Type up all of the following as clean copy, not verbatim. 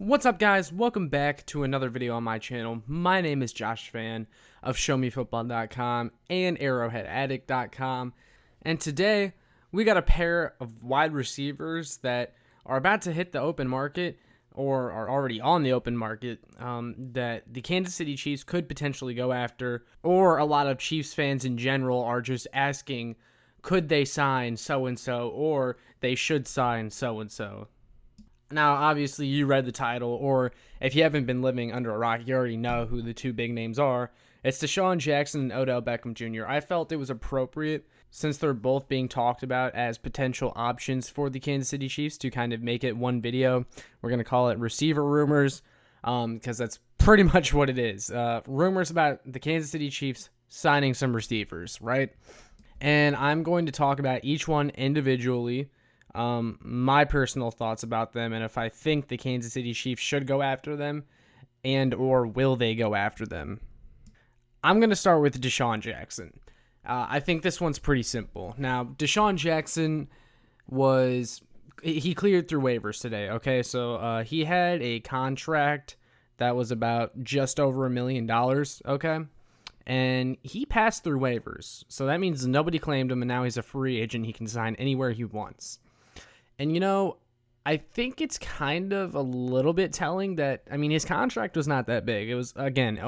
What's up, guys? Welcome back to another video on my channel. My name is Josh Fan of ShowMeFootball.com and ArrowheadAddict.com, and today we got a pair of wide receivers that are about to hit the open market or are already on the open market that the Kansas City Chiefs could potentially go after, or a lot of Chiefs fans in general are just asking, could they sign so-and-so, or they should sign so-and-so. Now, obviously, you read the title, or if you haven't been living under a rock, you already know who the two big names are. It's Desean Jackson and Odell Beckham Jr. I felt it was appropriate, since they're both being talked about as potential options for the Kansas City Chiefs, to kind of make it one video. We're going to call it Receiver Rumors, because that's pretty much what it is. Rumors about the Kansas City Chiefs signing some receivers, right? And I'm going to talk about each one individually, my personal thoughts about them, and if I think the Kansas City Chiefs should go after them, and or will they go after them. I'm going to start with Desean Jackson. I think this one's pretty simple. Now, Desean Jackson he cleared through waivers today, okay? So he had a contract that was about just over $1 million, okay? And he passed through waivers. So that means nobody claimed him, and now he's a free agent. He can sign anywhere he wants. And, you know, I think it's kind of a little bit telling that, I mean, his contract was not that big. It was, again,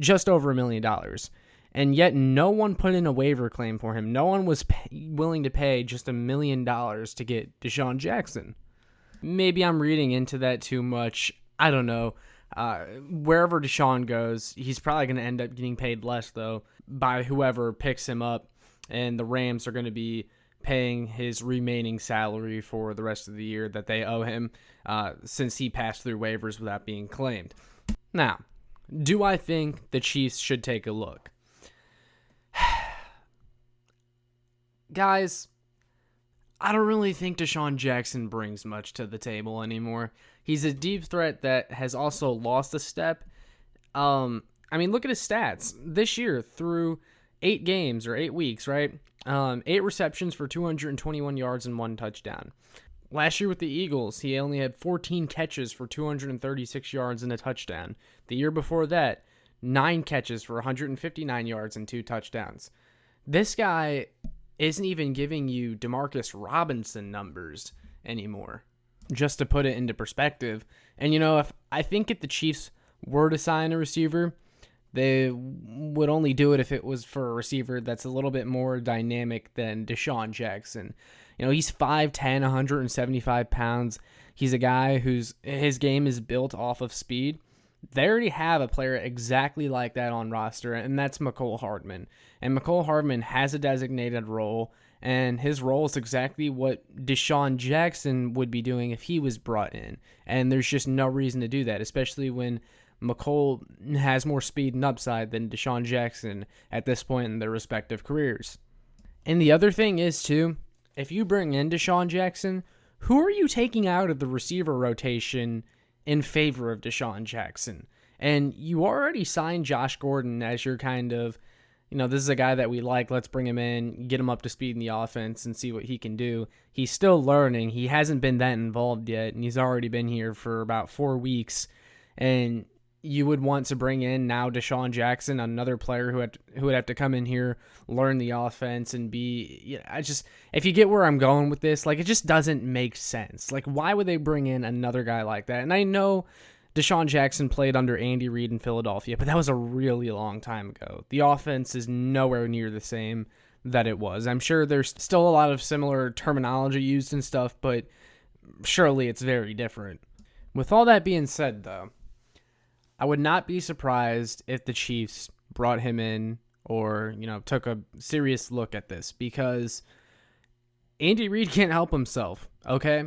just over $1 million. And yet no one put in a waiver claim for him. No one was willing to pay just $1 million to get Desean Jackson. Maybe I'm reading into that too much. I don't know. Wherever Desean goes, he's probably going to end up getting paid less, though, by whoever picks him up. And the Rams are going to be paying his remaining salary for the rest of the year that they owe him, since he passed through waivers without being claimed. Now, do I think the Chiefs should take a look? Guys, I don't really think Desean Jackson brings much to the table anymore. He's a deep threat that has also lost a step. I mean, look at his stats. This year, through 8 games or 8 weeks, right? 8 receptions for 221 yards and 1 touchdown. Last year with the Eagles, he only had 14 catches for 236 yards and a touchdown. The year before that, 9 catches for 159 yards and 2 touchdowns. This guy isn't even giving you Demarcus Robinson numbers anymore, just to put it into perspective. And, you know, if the Chiefs were to sign a receiver, they would only do it if it was for a receiver that's a little bit more dynamic than Desean Jackson. You know, he's 5'10", 175 pounds. He's a guy his game is built off of speed. They already have a player exactly like that on roster, and that's Mecole Hardman. And Mecole Hardman has a designated role, and his role is exactly what Desean Jackson would be doing if he was brought in. And there's just no reason to do that, especially when Mecole has more speed and upside than Desean Jackson at this point in their respective careers. And the other thing is, too, if you bring in Desean Jackson, who are you taking out of the receiver rotation in favor of Desean Jackson? And you already signed Josh Gordon as your kind of, you know, this is a guy that we like, let's bring him in, get him up to speed in the offense and see what he can do. He's still learning. He hasn't been that involved yet, and he's already been here for about 4 weeks. And you would want to bring in now Desean Jackson, another player who would have to come in here, learn the offense, and be. If you get where I'm going with this, like, it just doesn't make sense. Like, why would they bring in another guy like that? And I know Desean Jackson played under Andy Reid in Philadelphia, but that was a really long time ago. The offense is nowhere near the same that it was. I'm sure there's still a lot of similar terminology used and stuff, but surely it's very different. With all that being said, though, I would not be surprised if the Chiefs brought him in or, you know, took a serious look at this, because Andy Reid can't help himself, okay?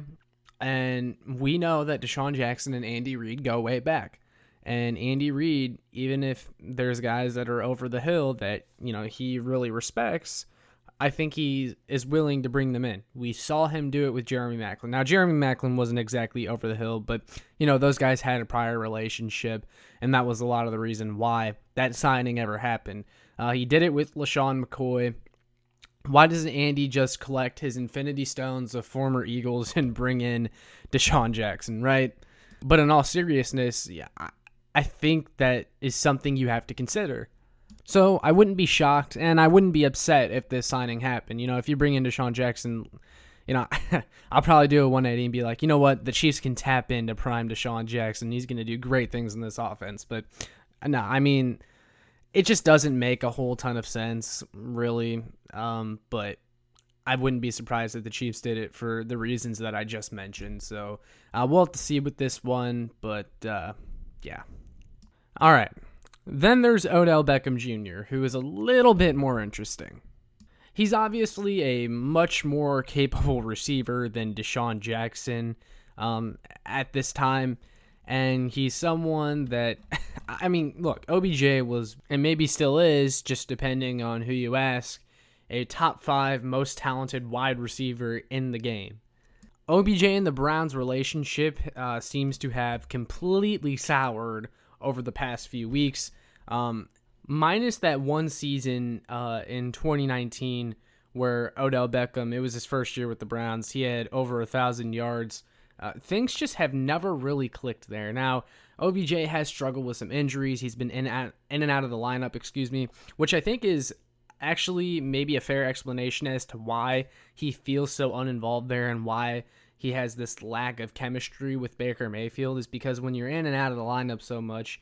And we know that Desean Jackson and Andy Reid go way back. And Andy Reid, even if there's guys that are over the hill that, you know, he really respects, I think he is willing to bring them in. We saw him do it with Jeremy Maclin. Now, Jeremy Maclin wasn't exactly over the hill, but, you know, those guys had a prior relationship, and that was a lot of the reason why that signing ever happened. He did it with LaShawn McCoy. Why doesn't Andy just collect his Infinity Stones of former Eagles and bring in Desean Jackson, right? But in all seriousness, yeah, I think that is something you have to consider. So I wouldn't be shocked and I wouldn't be upset if this signing happened. If you bring in Desean Jackson, I'll probably do a 180 and be like, you know what, the Chiefs can tap into prime Desean Jackson. He's going to do great things in this offense. But no, I mean, it just doesn't make a whole ton of sense, really. But I wouldn't be surprised if the Chiefs did it for the reasons that I just mentioned. So we'll have to see with this one. But yeah. All right. Then there's Odell Beckham Jr., who is a little bit more interesting. He's obviously a much more capable receiver than Desean Jackson at this time. And he's someone that, I mean, look, OBJ was, and maybe still is, just depending on who you ask, a top 5 most talented wide receiver in the game. OBJ and the Browns' relationship seems to have completely soured over the past few weeks. Minus that one season in 2019 where Odell Beckham, it was his first year with the Browns, he had over 1,000 yards. Things just have never really clicked there. Now, OBJ has struggled with some injuries. He's been in and out of the lineup, which I think is actually maybe a fair explanation as to why he feels so uninvolved there and why he has this lack of chemistry with Baker Mayfield, is because when you're in and out of the lineup so much,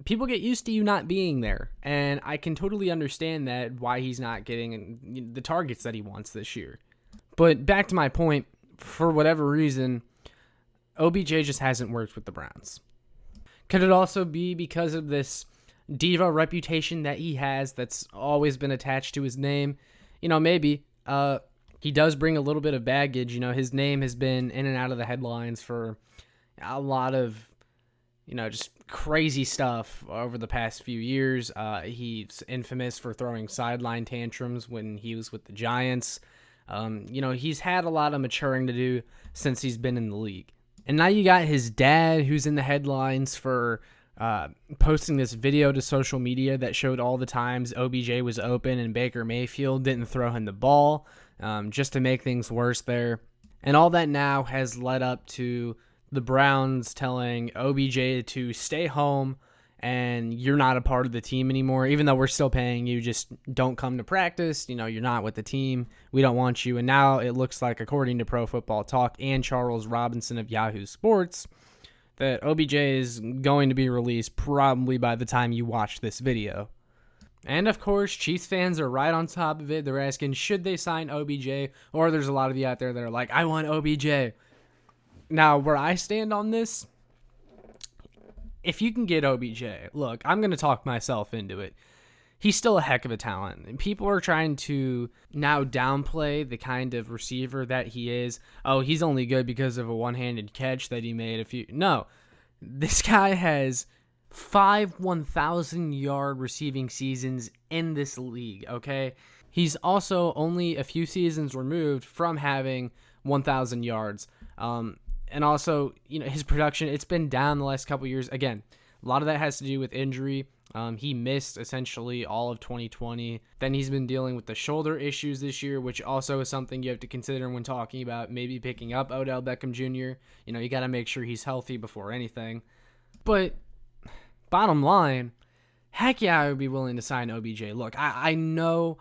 people get used to you not being there. And I can totally understand that, why he's not getting the targets that he wants this year. But back to my point, for whatever reason, OBJ just hasn't worked with the Browns. Could it also be because of this diva reputation that he has that's always been attached to his name? Maybe. He does bring a little bit of baggage. His name has been in and out of the headlines for a lot of, just crazy stuff over the past few years. He's infamous for throwing sideline tantrums when he was with the Giants. He's had a lot of maturing to do since he's been in the league. And now you got his dad, who's in the headlines for posting this video to social media that showed all the times OBJ was open and Baker Mayfield didn't throw him the ball, just to make things worse there. And all that now has led up to the Browns telling OBJ to stay home and you're not a part of the team anymore. Even though we're still paying you, just don't come to practice. You're not with the team. We don't want you. And now it looks like, according to Pro Football Talk and Charles Robinson of Yahoo Sports, that OBJ is going to be released probably by the time you watch this video. And of course, Chiefs fans are right on top of it. They're asking, should they sign OBJ? Or there's a lot of you out there that are like, I want OBJ. Now, where I stand on this, if you can get OBJ, look, I'm going to talk myself into it. He's still a heck of a talent. And people are trying to now downplay the kind of receiver that he is. Oh, he's only good because of a one-handed catch that he made No, this guy has 5 1,000-yard receiving seasons in this league, okay? He's also only a few seasons removed from having 1,000 yards. And also, his production, it's been down the last couple years. Again, a lot of that has to do with injury. He missed essentially all of 2020. Then he's been dealing with the shoulder issues this year, which also is something you have to consider when talking about maybe picking up Odell Beckham Jr. You got to make sure he's healthy before anything. But bottom line, heck yeah, I would be willing to sign OBJ. Look, I know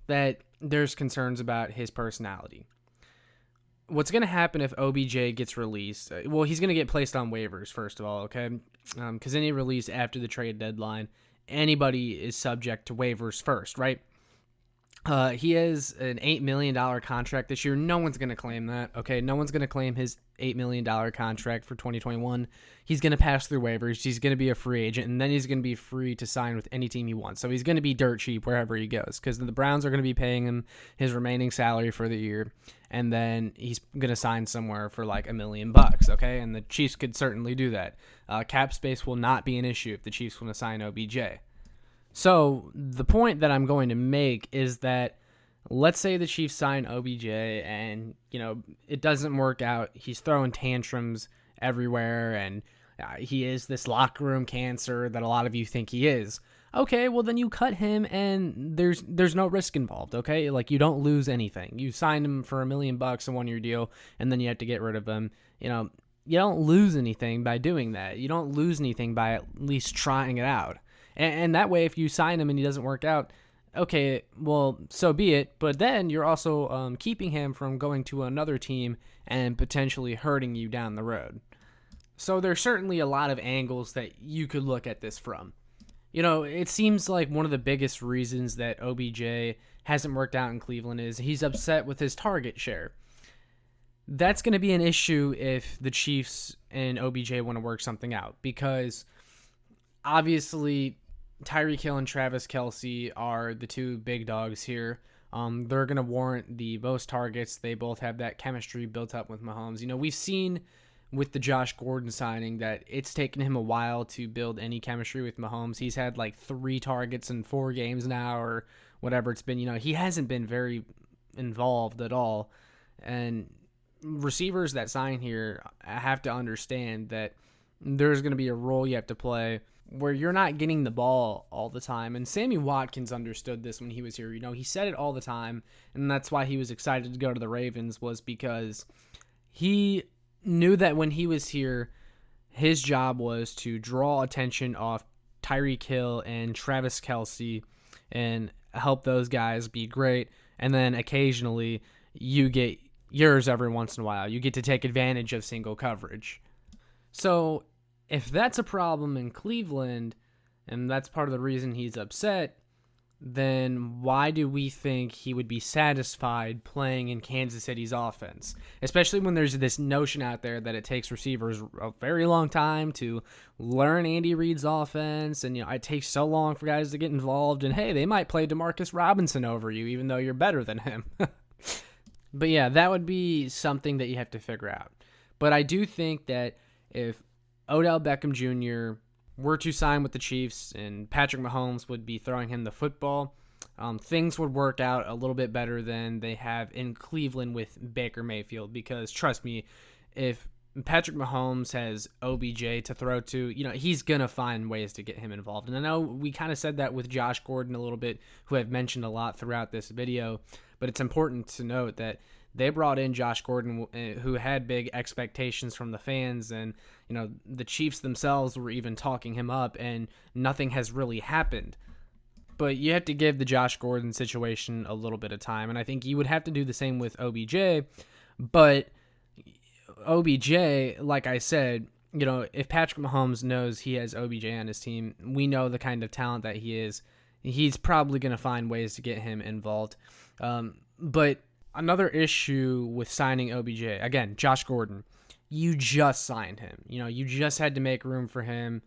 that there's concerns about his personality. What's going to happen if OBJ gets released? Well, he's going to get placed on waivers, first of all, okay? Because any release after the trade deadline, anybody is subject to waivers first, right? He has an $8 million contract this year. No one's going to claim that, okay? No one's going to claim his $8 million contract for 2021. He's going to pass through waivers. He's going to be a free agent, and then he's going to be free to sign with any team he wants. So he's going to be dirt cheap wherever he goes, because the Browns are going to be paying him his remaining salary for the year, and then he's going to sign somewhere for like $1 million, okay? And the Chiefs could certainly do that. Cap space will not be an issue if the Chiefs want to sign OBJ. So the point that I'm going to make is that, let's say the Chiefs sign OBJ and, it doesn't work out. He's throwing tantrums everywhere and he is this locker room cancer that a lot of you think he is. Okay, well then you cut him and there's no risk involved, okay? Like, you don't lose anything. You signed him for $1 million, a 1-year deal, and then you have to get rid of him. you don't lose anything by doing that. You don't lose anything by at least trying it out. And that way, if you sign him and he doesn't work out, okay, well, so be it. But then you're also keeping him from going to another team and potentially hurting you down the road. So there's certainly a lot of angles that you could look at this from. It seems like one of the biggest reasons that OBJ hasn't worked out in Cleveland is he's upset with his target share. That's going to be an issue if the Chiefs and OBJ want to work something out, because obviously Tyreek Hill and Travis Kelce are the two big dogs here. They're going to warrant the most targets. They both have that chemistry built up with Mahomes. We've seen with the Josh Gordon signing that it's taken him a while to build any chemistry with Mahomes. He's had like 3 targets in 4 games now, or whatever it's been. He hasn't been very involved at all. And receivers that sign here have to understand that there's going to be a role you have to play where you're not getting the ball all the time. And Sammy Watkins understood this when he was here. He said it all the time, and that's why he was excited to go to the Ravens, was because he knew that when he was here, his job was to draw attention off Tyreek Hill and Travis Kelce and help those guys be great. And then occasionally you get yours every once in a while. You get to take advantage of single coverage. So if that's a problem in Cleveland, and that's part of the reason he's upset, then why do we think he would be satisfied playing in Kansas City's offense? Especially when there's this notion out there that it takes receivers a very long time to learn Andy Reid's offense, and it takes so long for guys to get involved, and hey, they might play Demarcus Robinson over you even though you're better than him. But yeah, that would be something that you have to figure out. But I do think that if Odell Beckham Jr. were to sign with the Chiefs and Patrick Mahomes would be throwing him the football, things would work out a little bit better than they have in Cleveland with Baker Mayfield. Because trust me, if Patrick Mahomes has OBJ to throw to, he's going to find ways to get him involved. And I know we kind of said that with Josh Gordon a little bit, who I've mentioned a lot throughout this video, but it's important to note that they brought in Josh Gordon, who had big expectations from the fans, and the Chiefs themselves were even talking him up, and nothing has really happened. But you have to give the Josh Gordon situation a little bit of time, and I think you would have to do the same with OBJ. But OBJ, like I said, if Patrick Mahomes knows he has OBJ on his team, we know the kind of talent that he is. He's probably going to find ways to get him involved. But another issue with signing OBJ, again, Josh Gordon, you just signed him. You just had to make room for him,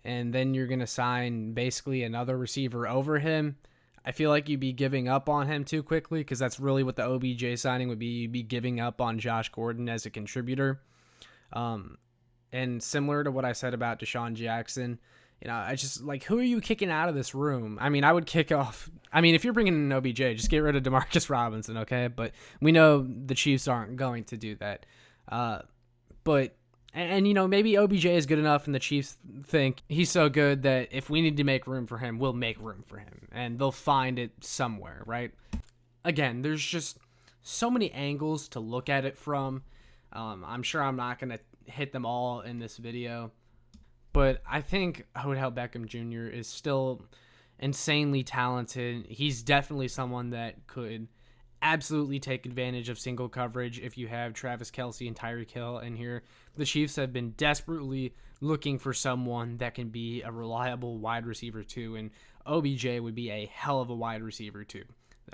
and then you're going to sign basically another receiver over him. I feel like you'd be giving up on him too quickly, because that's really what the OBJ signing would be. You'd be giving up on Josh Gordon as a contributor. And similar to what I said about Desean Jackson, I just, who are you kicking out of this room? I mean, I would kick off. I mean, if you're bringing in OBJ, just get rid of Demarcus Robinson, okay? But we know the Chiefs aren't going to do that. But maybe OBJ is good enough, and the Chiefs think he's so good that if we need to make room for him, we'll make room for him, and they'll find it somewhere, right? Again, there's just so many angles to look at it from. I'm sure I'm not going to hit them all in this video. But I think Odell Beckham Jr. is still insanely talented. He's definitely someone that could absolutely take advantage of single coverage if you have Travis Kelce and Tyreek Hill in here. The Chiefs have been desperately looking for someone that can be a reliable wide receiver too, and OBJ would be a hell of a wide receiver too.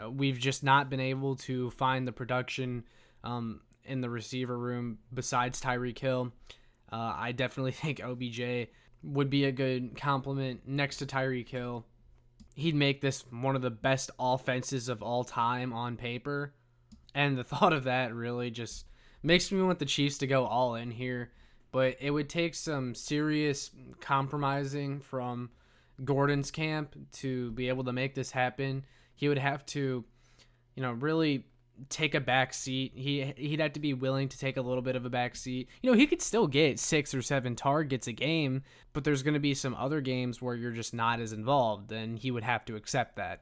We've just not been able to find the production in the receiver room besides Tyreek Hill. I definitely think OBJ would be a good complement next to Tyreek Hill. He'd make this one of the best offenses of all time on paper. And the thought of that really just makes me want the Chiefs to go all in here. But it would take some serious compromising from Gordon's camp to be able to make this happen. He would have to, really take a back seat. He'd have to be willing to take a little bit of a back seat. He could still get 6 or 7 targets a game, but there's going to be some other games where you're just not as involved, and he would have to accept that.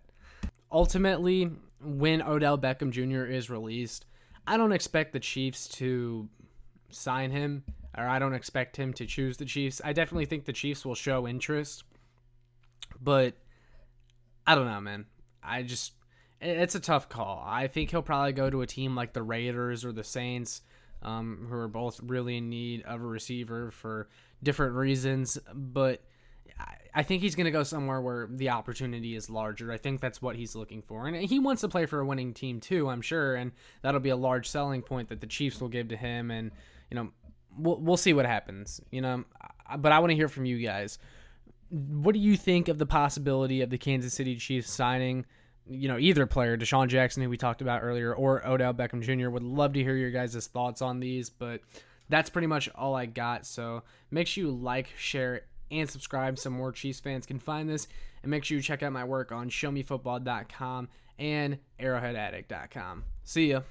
Ultimately, when Odell Beckham Jr. is released, I don't expect the Chiefs to sign him. or I don't expect him to choose the Chiefs. I definitely think the Chiefs will show interest, but I don't know, man. It's a tough call. I think he'll probably go to a team like the Raiders or the Saints, who are both really in need of a receiver for different reasons. But I think he's going to go somewhere where the opportunity is larger. I think that's what he's looking for. And he wants to play for a winning team too, I'm sure. And that'll be a large selling point that the Chiefs will give to him. And, we'll see what happens, But I want to hear from you guys. What do you think of the possibility of the Kansas City Chiefs signing, either player, Desean Jackson, who we talked about earlier, or Odell Beckham Jr.? Would love to hear your guys' thoughts on these, but that's pretty much all I got. So make sure you like, share, and subscribe so more Chiefs fans can find this. And make sure you check out my work on showmefootball.com and arrowheadaddict.com. See ya.